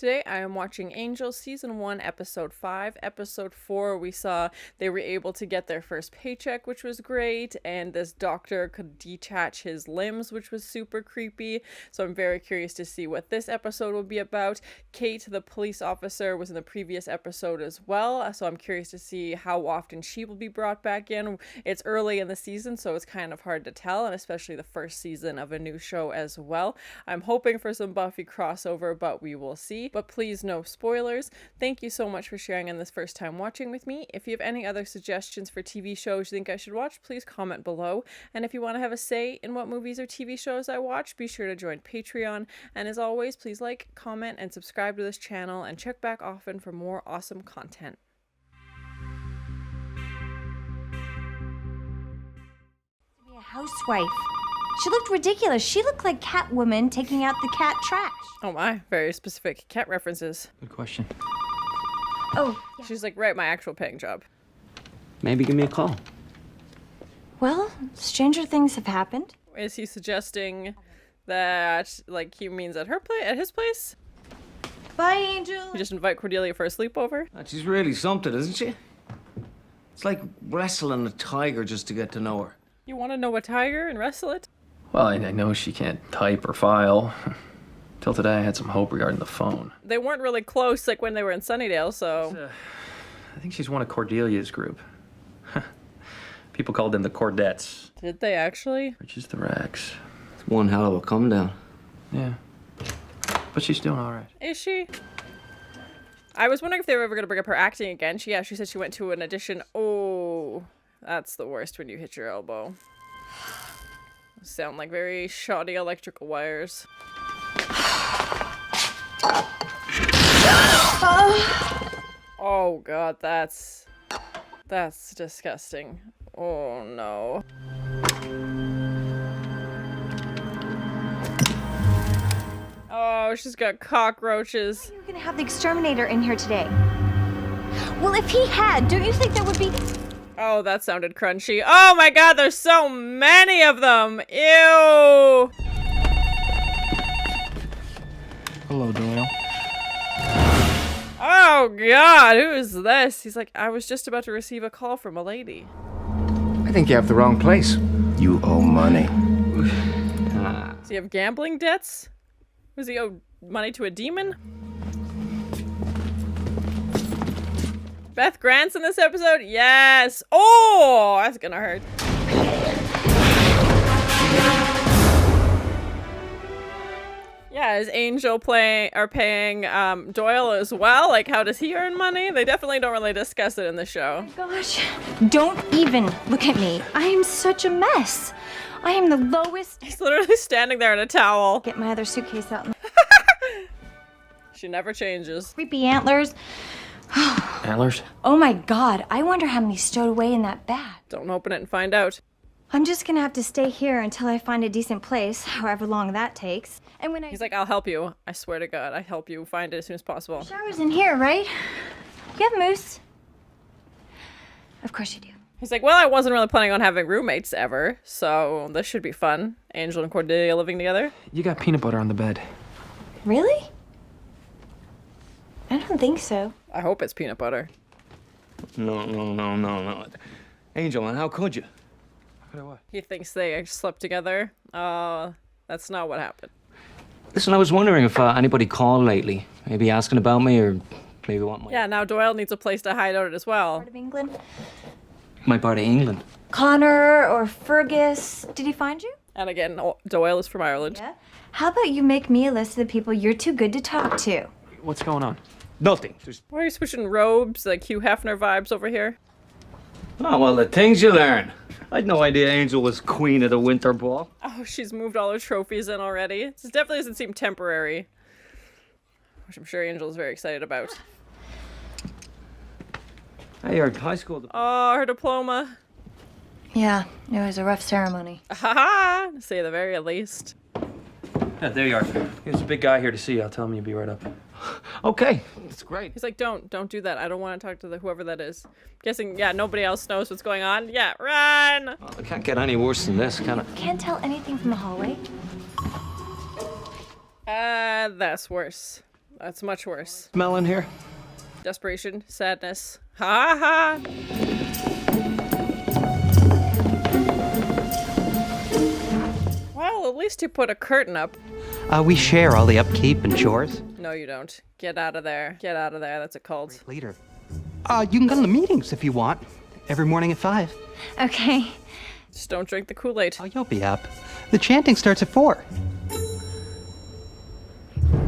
Today I am watching Angel Season 1, Episode 5. Episode 4, we saw they were able to get their first paycheck, which was great, and this doctor could detach his limbs, which was super creepy. So I'm very curious to see what this episode will be about. Kate, the police officer, was in the previous episode as well, so I'm curious to see how often she will be brought back in. It's early in the season, so it's kind of hard to tell, and especially the first season of a new show as well. I'm hoping for some Buffy crossover, but we will see. But please, no spoilers. Thank you so much for sharing in this first time watching with me. If you have any other suggestions for TV shows you think I should watch, please comment below. And if you want to have a say in what movies or TV shows I watch, be sure to join Patreon. And as always, please like, comment, and subscribe to this channel, and check back often for more awesome content. To be a housewife. She looked ridiculous. She looked like Catwoman taking out the cat trash. Oh my, very specific cat references. Good question. Oh, yeah. She's like, right, my actual paying job. Maybe give me a call. Well, stranger things have happened. Is he suggesting that, like, he means at his place? Bye, Angel. You just invite Cordelia for a sleepover? She's really something, isn't she? It's like wrestling a tiger just to get to know her. You want to know a tiger and wrestle it? Well, I know she can't type or file. Till today, I had some hope regarding the phone. They weren't really close, like, when they were in Sunnydale, so... I think she's one of Cordelia's group. People called them the Cordettes. Did they actually? Which is the Rex. It's one hell of a come down. Yeah. But she's doing all right. Is she? I was wondering if they were ever going to bring up her acting again. She said she went to an audition. Oh, that's the worst when you hit your elbow. Sound like very shoddy electrical wires. Oh god, that's disgusting. Oh no. Oh, she's got cockroaches. You're gonna have the exterminator in here today. Well, if he had, don't you think that would be... Oh, that sounded crunchy. Oh my god, there's so many of them! Ew! Hello, Doyle. Oh god, who is this? He's like, I was just about to receive a call from a lady. I think you have the wrong place. You owe money. Does he have gambling debts? Does he owe money to a demon? Beth Grant's in this episode? Yes! Oh, that's gonna hurt. Yeah, is Angel paying Doyle as well? Like, how does he earn money? They definitely don't really discuss it in the show. Oh my gosh, don't even look at me. I am such a mess. I am the lowest. He's literally standing there in a towel. Get my other suitcase out. She never changes. Creepy antlers. Antlers? Oh my god, I wonder how many stowed away in that bag. Don't open it and find out. I'm just gonna have to stay here until I find a decent place, however long that takes. And when He's like, I'll help you. I swear to God, I help you find it as soon as possible. Shower's in here, right? You have Moose? Of course you do. He's like, well, I wasn't really planning on having roommates ever, so this should be fun. Angel and Cordelia living together. You got peanut butter on the bed. Really? I don't think so. I hope it's peanut butter. No. Angel, and how could you? How could I what? He thinks they slept together. That's not what happened. Listen, I was wondering if anybody called lately. Maybe asking about me or maybe want my... Yeah, now Doyle needs a place to hide out as well. Part of England? My part of England. Connor or Fergus, did he find you? And again, Doyle is from Ireland. Yeah. How about you make me a list of the people you're too good to talk to? What's going on? Nothing. Why are you switching robes, like Hugh Hefner vibes over here? Oh, well, the things you learn. I had no idea Angel was queen of the winter ball. Oh, she's moved all her trophies in already. This definitely doesn't seem temporary. Which I'm sure Angel is very excited about. Hey, your high school... Oh, her diploma. Yeah, it was a rough ceremony. Haha, to say the very least. Yeah, there you are. There's a big guy here to see you. I'll tell him you'll be right up. Okay, that's great. He's like, don't do that. I don't want to talk to whoever that is. Guessing, yeah, nobody else knows what's going on. Yeah, run! Well, it can't get any worse than this, can it? Can't tell anything from the hallway. That's worse. That's much worse. Smell in here? Desperation, sadness. Ha ha! Well, at least you put a curtain up. We share all the upkeep and chores. No, you don't. Get out of there. Get out of there. That's a cult. Later. You can come to the meetings if you want. Every morning at 5. Okay. Just don't drink the Kool-Aid. Oh, you'll be up. The chanting starts at 4.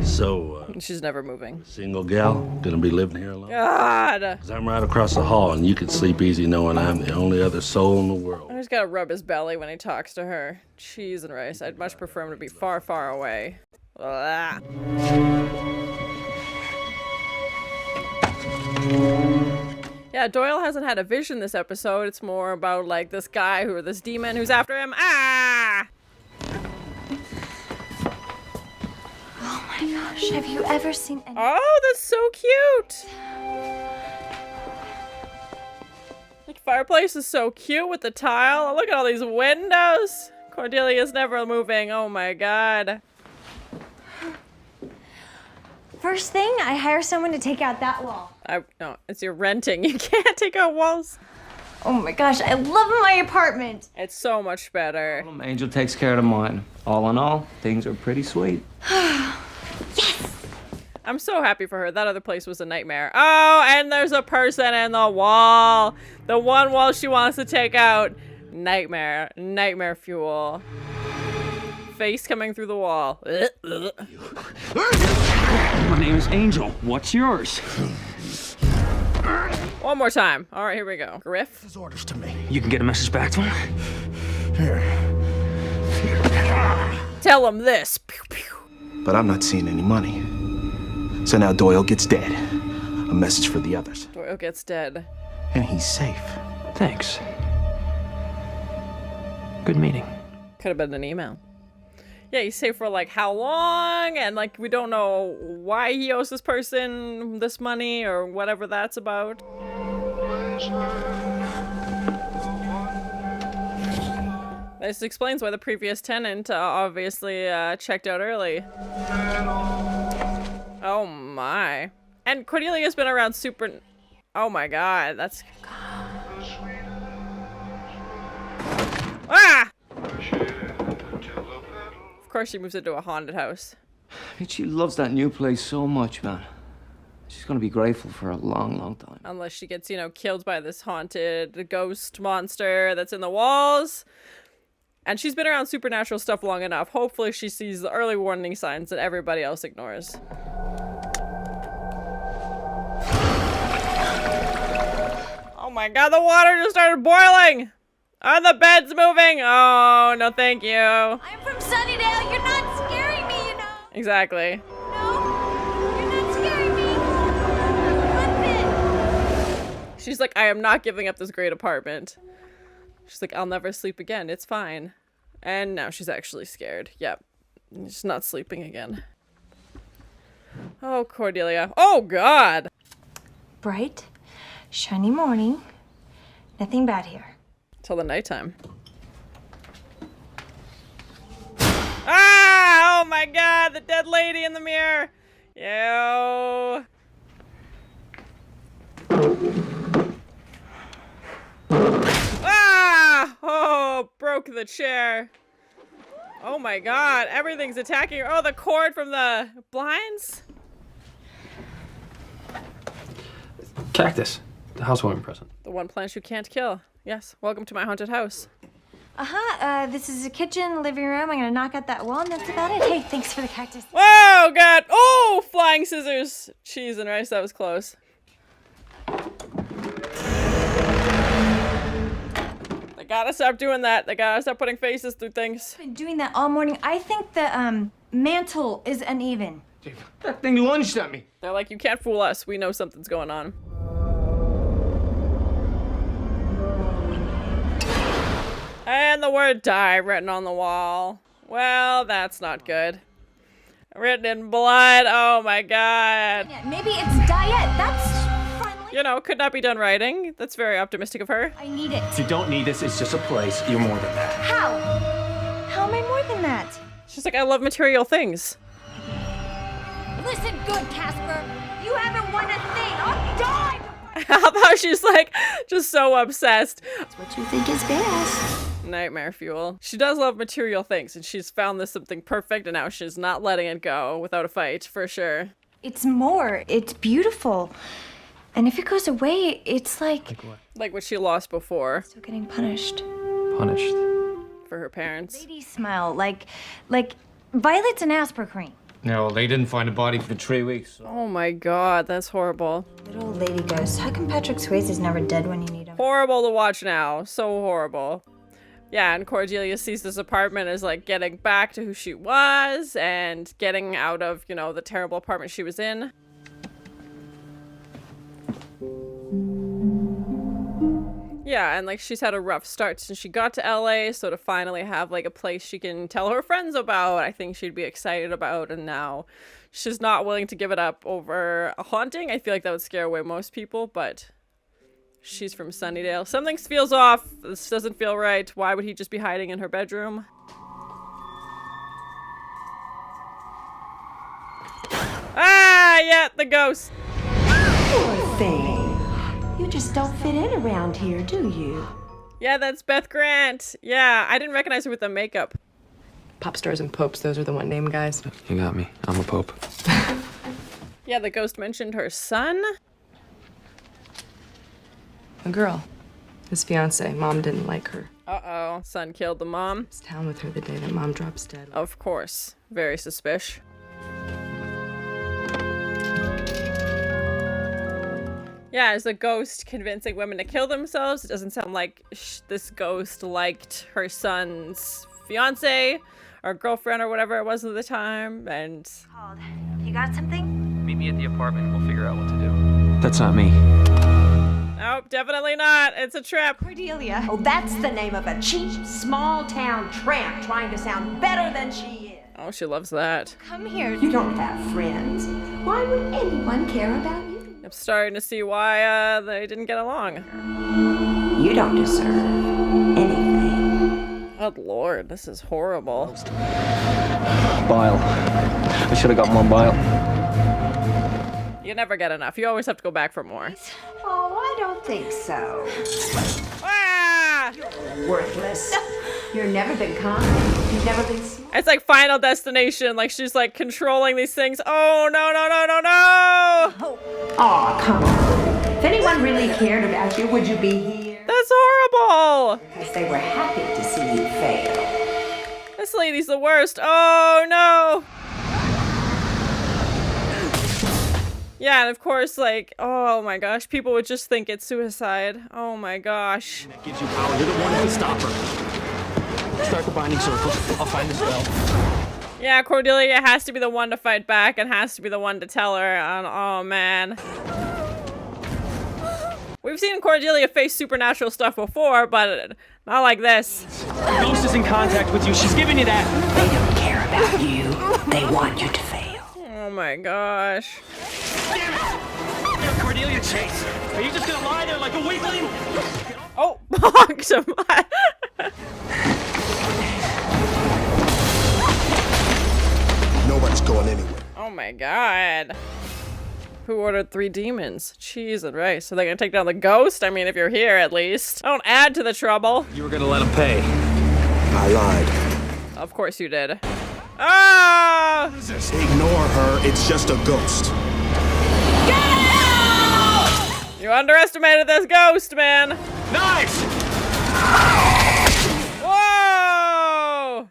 So, She's never moving. single gal, gonna be living here alone? God! 'Cause I'm right across the hall, and you can sleep easy knowing I'm the only other soul in the world. I just gotta rub his belly when he talks to her. Cheese and rice. I'd much prefer him to be far, far away. Blah. Yeah, Doyle hasn't had a vision this episode. It's more about, like, this guy or this demon who's after him. Ah! Oh my gosh, have you ever seen any... Oh, that's so cute! Like, fireplace is so cute with the tile. Look at all these windows. Cordelia's never moving. Oh my god. First thing, I hire someone to take out that wall. No, it's your renting. You can't take out walls. Oh my gosh, I love my apartment. It's so much better. Angel takes care of mine. All in all, things are pretty sweet. I'm so happy for her. That other place was a nightmare. Oh, and there's a person in the wall. The one wall she wants to take out. Nightmare. Nightmare fuel. Face coming through the wall. My name is Angel. What's yours? One more time. All right, here we go. Griff. His orders to me. You can get a message back to him? Here. Tell him this. Pew, pew. But I'm not seeing any money. So now Doyle gets dead. A message for the others. Doyle gets dead. And he's safe. Thanks. Good meeting. Could have been an email. Yeah, you say for like how long, and like we don't know why he owes this person this money or whatever that's about. This explains why the previous tenant obviously checked out early. Oh my. And Cordelia's been around super... Oh my god, that's... Ah! Of course she moves into a haunted house. I mean, she loves that new place so much, man. She's gonna be grateful for a long, long time. Unless she gets, you know, killed by this haunted ghost monster that's in the walls. And she's been around supernatural stuff long enough. Hopefully she sees the early warning signs that everybody else ignores. Oh my god, the water just started boiling! Oh, the bed's moving! Oh, no thank you. I'm from Sunnydale. You're not scaring me, you know. Exactly. No, you're not scaring me. One bit. She's like, I am not giving up this great apartment. She's like, I'll never sleep again. It's fine. And now she's actually scared. Yep. She's not sleeping again. Oh, Cordelia. Oh, God! Bright, shiny morning. Nothing bad here. Till the nighttime. Ah! Oh my god! The dead lady in the mirror! Yo! Ah! Oh, broke the chair. Oh my god, everything's attacking her. Oh, the cord from the blinds? Cactus. The housewarming present. The one plant you can't kill. Yes, welcome to my haunted house. This is the kitchen, living room. I'm gonna knock out that wall and that's about it. Hey, thanks for the cactus. Whoa, god! Oh, flying scissors! Cheese and rice, that was close. They gotta stop doing that. They gotta stop putting faces through things. I've been doing that all morning. I think the mantle is uneven. That thing lunged at me. They're like, you can't fool us. We know something's going on. And the word die written on the wall. Well, that's not good. Written in blood. Oh my god. Yeah, maybe it's diet. That's finally. You know, could not be done writing. That's very optimistic of her. I need it. You don't need this. It's just a place. You're more than that. How? How am I more than that? She's like, I love material things. Listen good, Casper. You haven't won a thing. I'll die. How about she's like just so obsessed. That's what you think is best. Nightmare fuel. She does love material things, and she's found this something perfect, and now she's not letting it go without a fight, for sure. It's more. It's beautiful. And if it goes away, it's like... Like what? Like what she lost before. Still getting punished. Punished. For her parents. Lady smell, like violets and aspartame. No, they didn't find a body for 3 weeks. Oh my god, that's horrible. Little lady ghost. How come Patrick Swayze's never dead when you need him? Horrible to watch now. So horrible. Yeah, and Cordelia sees this apartment as like getting back to who she was and getting out of, you know, the terrible apartment she was in. Yeah, and like she's had a rough start since she got to LA, so to finally have like a place she can tell her friends about, I think she'd be excited about, and now she's not willing to give it up over a haunting. I feel like that would scare away most people, but she's from Sunnydale. Something feels off. This doesn't feel right. Why would he just be hiding in her bedroom? Ah, yeah, the ghost. Poor thing. You just don't fit in around here, do you? Yeah, that's Beth Grant. Yeah, I didn't recognize her with the makeup. Pop stars and popes, those are the one name guys. You got me. I'm a pope. Yeah, the ghost mentioned her son. A girl. His fiance. Mom didn't like her. Uh-oh, son killed the mom. Was town with her the day that mom drops dead. Of course. Very suspicious. Yeah, is the ghost convincing women to kill themselves? It doesn't sound like this ghost liked her son's fiance or girlfriend or whatever it was at the time, and... Called. You got something? Meet me at the apartment and we'll figure out what to do. That's not me. Nope, definitely not. It's a trap. Cordelia. Oh, that's the name of a cheap, small-town tramp trying to sound better than she is. Oh, she loves that. Come here. You don't have friends. Why would anyone care about you? I'm starting to see why they didn't get along. You don't deserve anything. Good lord, this is horrible. Bile. I should have got more bile. You never get enough. You always have to go back for more. Oh, I don't think so. Ah! Worthless. You've never been kind. You've never been smart. It's like Final Destination. Like she's like controlling these things. Oh, no, no, no, no, no! Aw, come on. If anyone really cared about you, would you be here? That's horrible! Because they were happy to see you fail. This lady's the worst. Oh, no! Yeah, and of course, like, oh my gosh, people would just think it's suicide. Oh my gosh. That gives you power. You're the one who can stop her. Start the binding circle. I'll find the spell. Yeah, Cordelia has to be the one to fight back and has to be the one to tell her. And oh man. We've seen Cordelia face supernatural stuff before, but not like this. The ghost is in contact with you. She's giving you that. They don't care about you. They want you to fail. Oh my gosh. Damn it! You're Cordelia Chase. Are you just gonna lie there like a weakling? Oh, bonked him. Nobody's going anywhere. Oh my god. Who ordered 3 demons? Cheese and rice. Are they gonna take down the ghost? I mean, if you're here at least. Don't add to the trouble. You were gonna let him pay. I lied. Of course you did. Ah! Just ignore her. It's just a ghost. You underestimated this ghost, man. Nice! Whoa!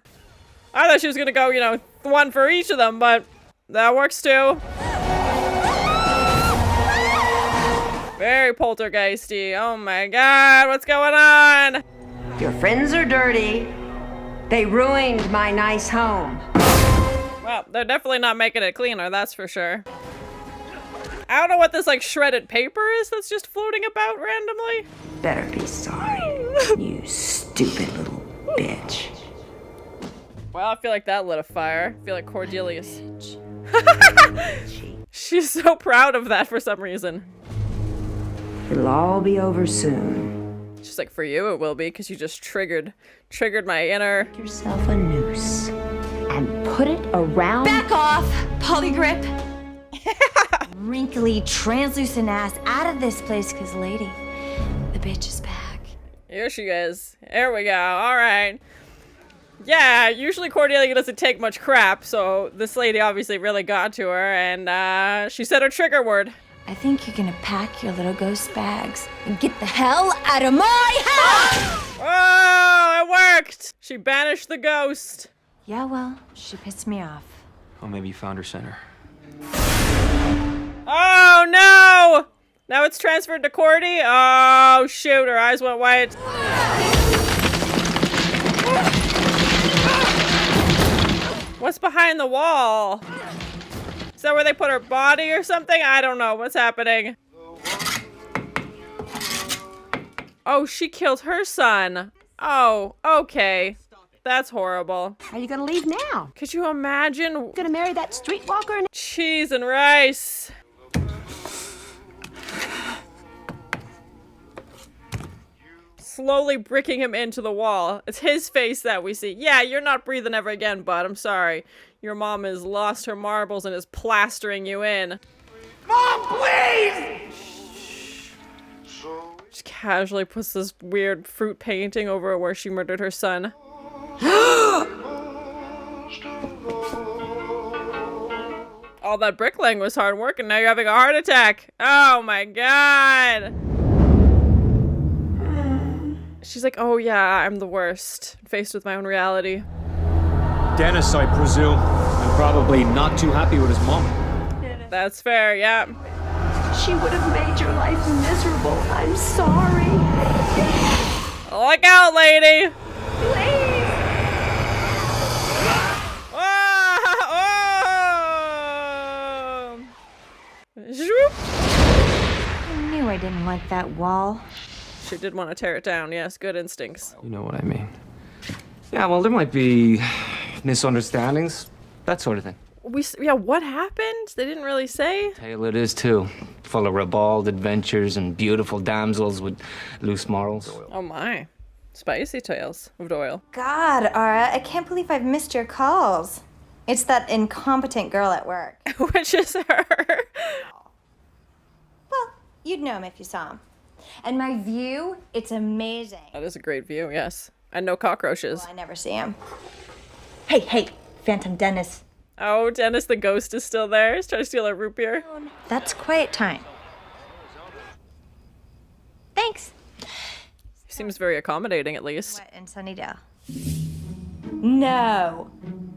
I thought she was gonna go, you know, one for each of them, but that works too. Very poltergeisty. Oh my god, what's going on? Your friends are dirty. They ruined my nice home. Well, they're definitely not making it cleaner, that's for sure. I don't know what this, like, shredded paper is that's just floating about randomly. Better be sorry, you stupid little bitch. Well, I feel like that lit a fire. I feel like Cordelia's... She's so proud of that for some reason. It'll all be over soon. She's like, for you it will be, because you just triggered my inner... Get yourself a noose and put it around... Back off, Polygrip. Wrinkly, translucent ass out of this place, cause lady, the bitch is back. Here she is. There we go. All right. Yeah, usually Cordelia doesn't take much crap, so this lady obviously really got to her, and she said her trigger word. I think you're gonna pack your little ghost bags and get the hell out of my house! Oh, it worked! She banished the ghost. Yeah, well, she pissed me off. Oh, maybe you found her center. Oh, no! Now it's transferred to Cordy? Oh, shoot, her eyes went white. What's behind the wall? Is that where they put her body or something? I don't know. What's happening? Oh, she killed her son. Oh, okay. That's horrible. How are you gonna leave now? Could you imagine? Gonna marry that streetwalker? Cheese and rice. Slowly bricking him into the wall. It's his face that we see. Yeah, you're not breathing ever again, bud. I'm sorry. Your mom has lost her marbles and is plastering you in. Mom, please! Just casually puts this weird fruit painting over where she murdered her son. All that bricklaying was hard work and now you're having a heart attack. Oh my god. She's like, oh yeah, I'm the worst. Faced with my own reality. Dennis, I presume. I'm probably not too happy with his mom. That's fair, yeah. She would have made your life miserable. I'm sorry. Look out, lady! Please. Zoop. I knew I didn't like that wall. She did want to tear it down, yes, good instincts. You know what I mean. Yeah, well, there might be misunderstandings, that sort of thing. Yeah, what happened? They didn't really say. Tale it is, too. Full of ribald adventures and beautiful damsels with loose morals. Oh my. Spicy tales of Doyle. God, Ara, I can't believe I've missed your calls. It's that incompetent girl at work. Which is her. Well, you'd know him if you saw him. And my view, it's amazing. That is a great view, yes. And no cockroaches. Well, I never see him. Hey, Phantom Dennis. Oh, Dennis the ghost is still there. He's trying to steal our root beer. That's quiet time. Thanks. He seems very accommodating, at least. What, in Sunnydale? No.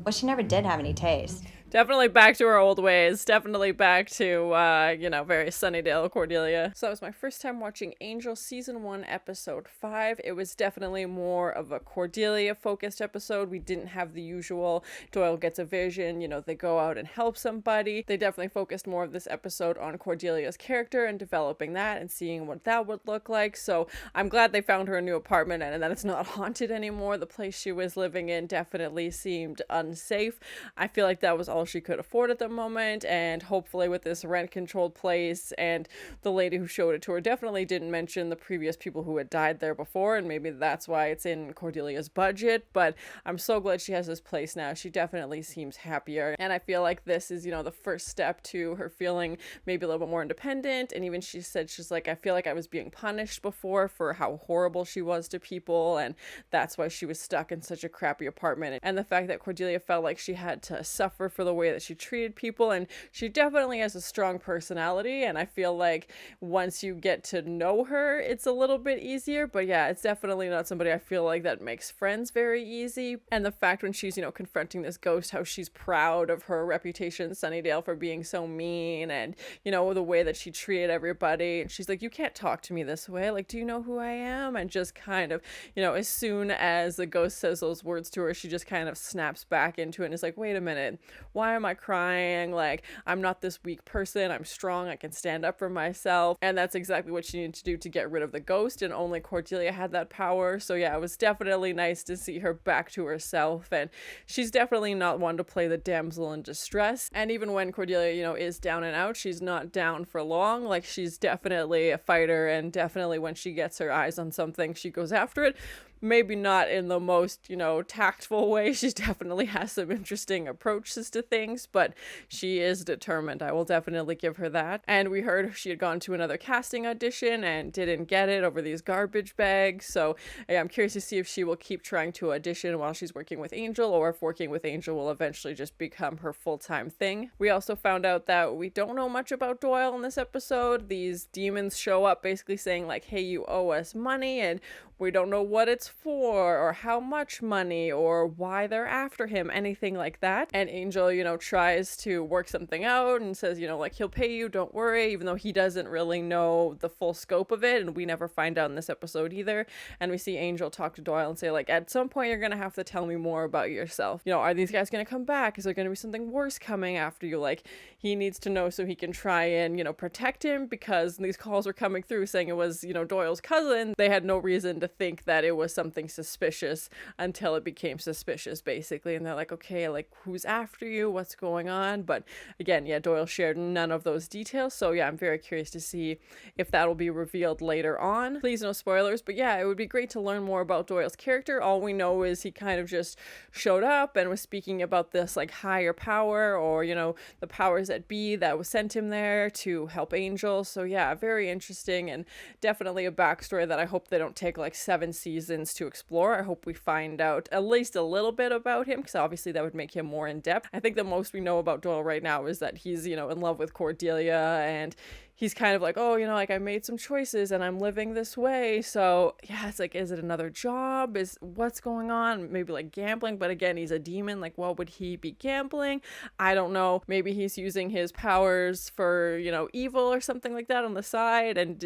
Well, she never did have any taste. Definitely back to her old ways. Definitely back to, very Sunnydale Cordelia. So that was my first time watching Angel Season 1, Episode 5. It was definitely more of a Cordelia-focused episode. We didn't have the usual Doyle gets a vision, they go out and help somebody. They definitely focused more of this episode on Cordelia's character and developing that and seeing what that would look like. So I'm glad they found her a new apartment and that it's not haunted anymore. The place she was living in definitely seemed unsafe. I feel like that was all she could afford at the moment, and hopefully with this rent controlled place, and the lady who showed it to her definitely didn't mention the previous people who had died there before, and maybe that's why it's in Cordelia's budget. But I'm so glad she has this place now. She definitely seems happier, and I feel like this is the first step to her feeling maybe a little bit more independent. And even she said, she's like, I feel like I was being punished before for how horrible she was to people, and that's why she was stuck in such a crappy apartment. And the fact that Cordelia felt like she had to suffer for the way that she treated people, and she definitely has a strong personality, and I feel like once you get to know her it's a little bit easier. But yeah, it's definitely not somebody I feel like that makes friends very easy. And the fact when she's confronting this ghost, how she's proud of her reputation in Sunnydale for being so mean, and the way that she treated everybody, and she's like, you can't talk to me this way, like, do you know who I am? And just kind of as soon as the ghost says those words to her, she just kind of snaps back into it and is like, wait a minute, why am I crying? Like, I'm not this weak person. I'm strong. I can stand up for myself. And that's exactly what she needed to do to get rid of the ghost, and only Cordelia had that power. So yeah, it was definitely nice to see her back to herself, and she's definitely not one to play the damsel in distress. And even when Cordelia, is down and out, she's not down for long. Like, she's definitely a fighter, and definitely when she gets her eyes on something, she goes after it. maybe not in the most, tactful way. She definitely has some interesting approaches to things, but she is determined. I will definitely give her that. And we heard she had gone to another casting audition and didn't get it over these garbage bags. So yeah, I'm curious to see if she will keep trying to audition while she's working with Angel, or if working with Angel will eventually just become her full-time thing. We also found out that we don't know much about Doyle in this episode. These demons show up basically saying like, hey, you owe us money, and we don't know what it's for or how much money or why they're after him, anything like that. And Angel, tries to work something out and says, like, he'll pay you, don't worry, even though he doesn't really know the full scope of it. And we never find out in this episode either. And we see Angel talk to Doyle and say, like, at some point you're going to have to tell me more about yourself. Are these guys going to come back? Is there going to be something worse coming after you? Like, he needs to know so he can try and, protect him, because these calls were coming through saying it was, Doyle's cousin. They had no reason to think that it was something suspicious until it became suspicious, basically. And they're like, okay, like, who's after you? What's going on? But again, yeah, Doyle shared none of those details. So yeah, I'm very curious to see if that will be revealed later on. Please no spoilers, but yeah, it would be great to learn more about Doyle's character. All we know is he kind of just showed up and was speaking about this like higher power, or the powers that be that was sent him there to help Angel. So yeah, very interesting, and definitely a backstory that I hope they don't take like 7 seasons to explore. I hope we find out at least a little bit about him, because obviously that would make him more in depth. I think the most we know about Doyle right now is that he's in love with Cordelia, and he's kind of like, oh, like, I made some choices and I'm living this way. So yeah, it's like, is it another job? What's going on? Maybe like gambling, but again, he's a demon. Like, what would he be gambling? I don't know. Maybe he's using his powers for, evil or something like that on the side, and,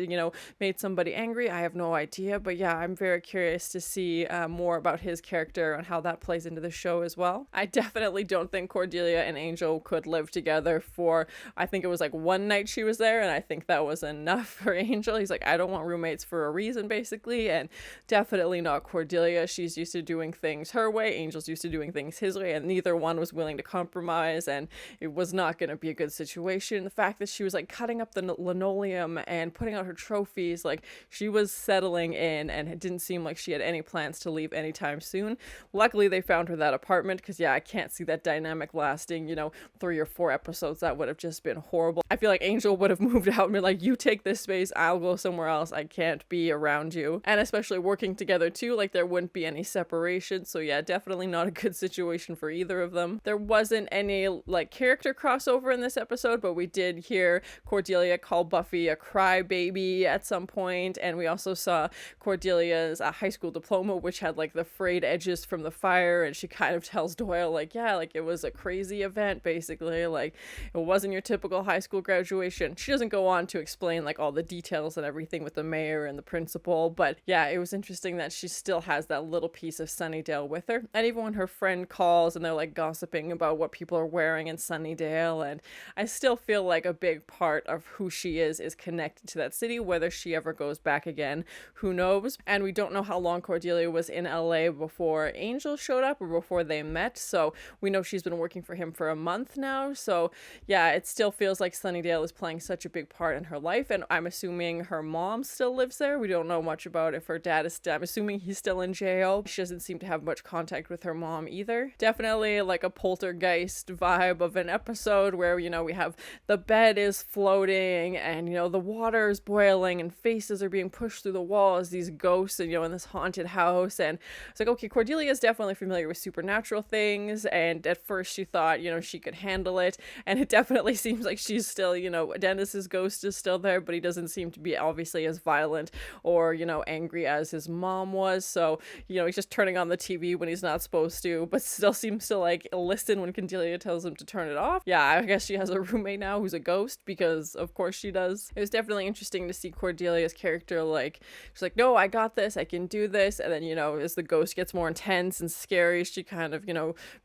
made somebody angry. I have no idea. But yeah, I'm very curious to see more about his character and how that plays into the show as well. I definitely don't think Cordelia and Angel could live together for, I think it was like one night she was there, and I think that was enough for Angel. He's like, I don't want roommates for a reason, basically. And definitely not Cordelia. She's used to doing things her way. Angel's used to doing things his way, and neither one was willing to compromise, and it was not going to be a good situation. The fact that she was like cutting up the linoleum and putting out her trophies, like, she was settling in, and it didn't seem like she had any plans to leave anytime soon. Luckily they found her that apartment, because yeah, I can't see that dynamic lasting 3 or 4 episodes. That would have just been horrible. I feel like Angel would have moved out and been like, you take this space, I'll go somewhere else, I can't be around you. And especially working together too, like, there wouldn't be any separation. So yeah, definitely not a good situation for either of them. There wasn't any like character crossover in this episode, but we did hear Cordelia call Buffy a crybaby at some point, and we also saw Cordelia's high school diploma, which had like the frayed edges from the fire, and she kind of tells Doyle like, yeah, like, it was a crazy event, basically, like, it wasn't your typical high school graduation. She doesn't go on to explain like all the details and everything with the mayor and the principal, but yeah, it was interesting that she still has that little piece of Sunnydale with her. And even when her friend calls and they're like gossiping about what people are wearing in Sunnydale, and I still feel like a big part of who she is connected to that city. Whether she ever goes back again, who knows? And we don't know how long Cordelia was in LA before Angel showed up or before they met, so we know she's been working for him for a month now. So yeah, it still feels like Sunnydale is playing such a big part in her life, and I'm assuming her mom still lives there. We don't know much about if her dad is still, I'm assuming he's still in jail. She doesn't seem to have much contact with her mom either. Definitely like a poltergeist vibe of an episode where, we have the bed is floating, and, the water is boiling, and faces are being pushed through the walls, these ghosts, and, in this haunted house. And it's like, okay, Cordelia is definitely familiar with supernatural things, and at first she thought, she could handle it, and it definitely seems like she's still, Dennis's ghost is still there, but he doesn't seem to be obviously as violent or, angry as his mom was. So, he's just turning on the TV when he's not supposed to, but still seems to like listen when Cordelia tells him to turn it off. Yeah, I guess she has a roommate now who's a ghost, because of course she does. It was definitely interesting to see Cordelia's character, like, she's like, no, I got this, I can do this. And then, as the ghost gets more intense and scary, she kind of,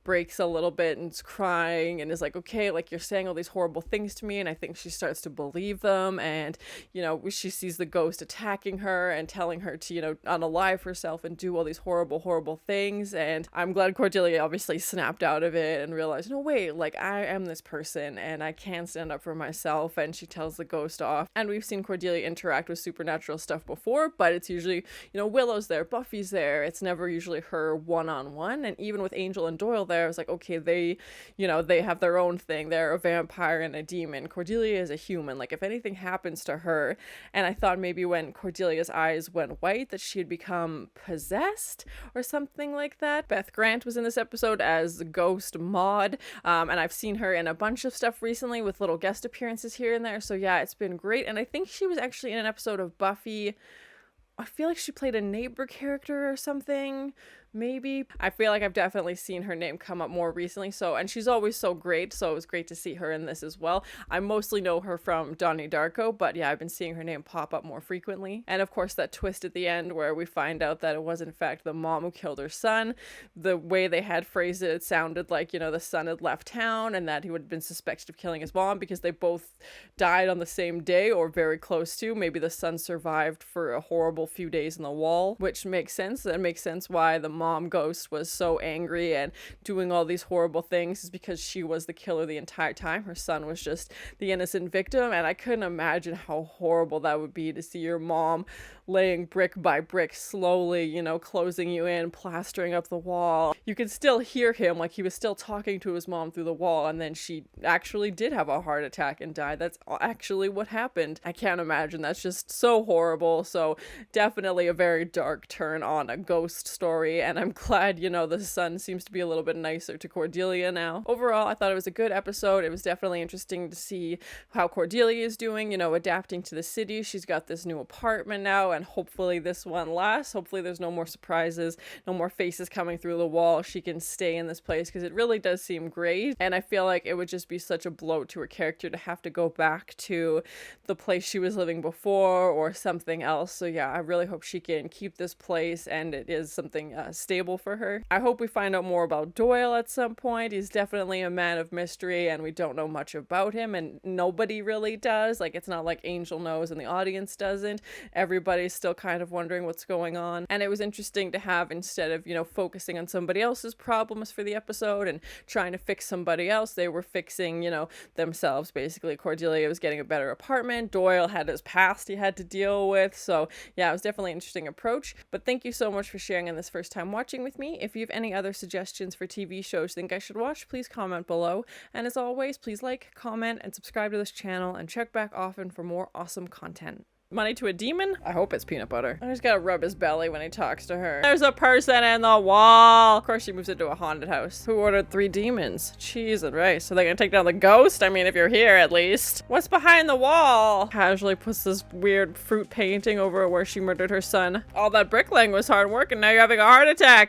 breaks a little bit and is crying and is like, okay, like, you're saying all these horrible things to me. And I think she starts to believe believe them, and she sees the ghost attacking her and telling her to unalive herself and do all these horrible things. And I'm glad Cordelia obviously snapped out of it and realized, no wait, like I am this person and I can stand up for myself. And she tells the ghost off. And we've seen Cordelia interact with supernatural stuff before, but it's usually Willow's there, Buffy's there, it's never usually her one-on-one. And even with Angel and Doyle there, I was like, okay, they have their own thing. They're a vampire and a demon. Cordelia is a human. Like if anything happens to her, and I thought maybe when Cordelia's eyes went white that she had become possessed or something like that. Beth Grant was in this episode as ghost Maude, and I've seen her in a bunch of stuff recently with little guest appearances here and there. So yeah, it's been great. And I think she was actually in an episode of Buffy. I feel like she played a neighbor character or something. Maybe. I feel like I've definitely seen her name come up more recently. And she's always so great. So it was great to see her in this as well. I mostly know her from Donnie Darko, but yeah, I've been seeing her name pop up more frequently. And of course, that twist at the end where we find out that it was in fact the mom who killed her son. The way they had phrased it, it sounded like, the son had left town and that he would have been suspected of killing his mom because they both died on the same day or very close to. Maybe the son survived for a horrible few days in the wall, which makes sense. That makes sense why the mom ghost was so angry and doing all these horrible things, is because she was the killer the entire time. Her son was just the innocent victim, and I couldn't imagine how horrible that would be to see your mom laying brick by brick slowly, closing you in, plastering up the wall. You could still hear him, like he was still talking to his mom through the wall, and then she actually did have a heart attack and died. That's actually what happened. I can't imagine. That's just so horrible. So definitely a very dark turn on a ghost story, and I'm glad, the son seems to be a little bit nicer to Cordelia now. Overall, I thought it was a good episode. It was definitely interesting to see how Cordelia is doing, adapting to the city. She's got this new apartment now, and hopefully this one lasts. Hopefully there's no more surprises, no more faces coming through the wall. She can stay in this place because it really does seem great, and I feel like it would just be such a blow to her character to have to go back to the place she was living before or something else. So yeah, I really hope she can keep this place and it is something stable for her. I hope we find out more about Doyle at some point. He's definitely a man of mystery and we don't know much about him, and nobody really does. Like, it's not like Angel knows and the audience doesn't. Everybody's still kind of wondering what's going on, and it was interesting to have, instead of focusing on somebody else's problems for the episode and trying to fix somebody else, they were fixing themselves. Basically, Cordelia was getting a better apartment, Doyle had his past he had to deal with. So yeah, it was definitely an interesting approach. But thank you so much for sharing in this first time watching with me. If you have any other suggestions for TV shows you think I should watch, please comment below, and as always, please like, comment, and subscribe to this channel, and check back often for more awesome content. Money to a demon? I hope it's peanut butter. I just gotta rub his belly when he talks to her. There's a person in the wall. Of course she moves into a haunted house. Who ordered 3 demons? Cheese and rice. So they're gonna take down the ghost? I mean, if you're here at least. What's behind the wall? Casually puts this weird fruit painting over where she murdered her son. All that bricklaying was hard work and now you're having a heart attack.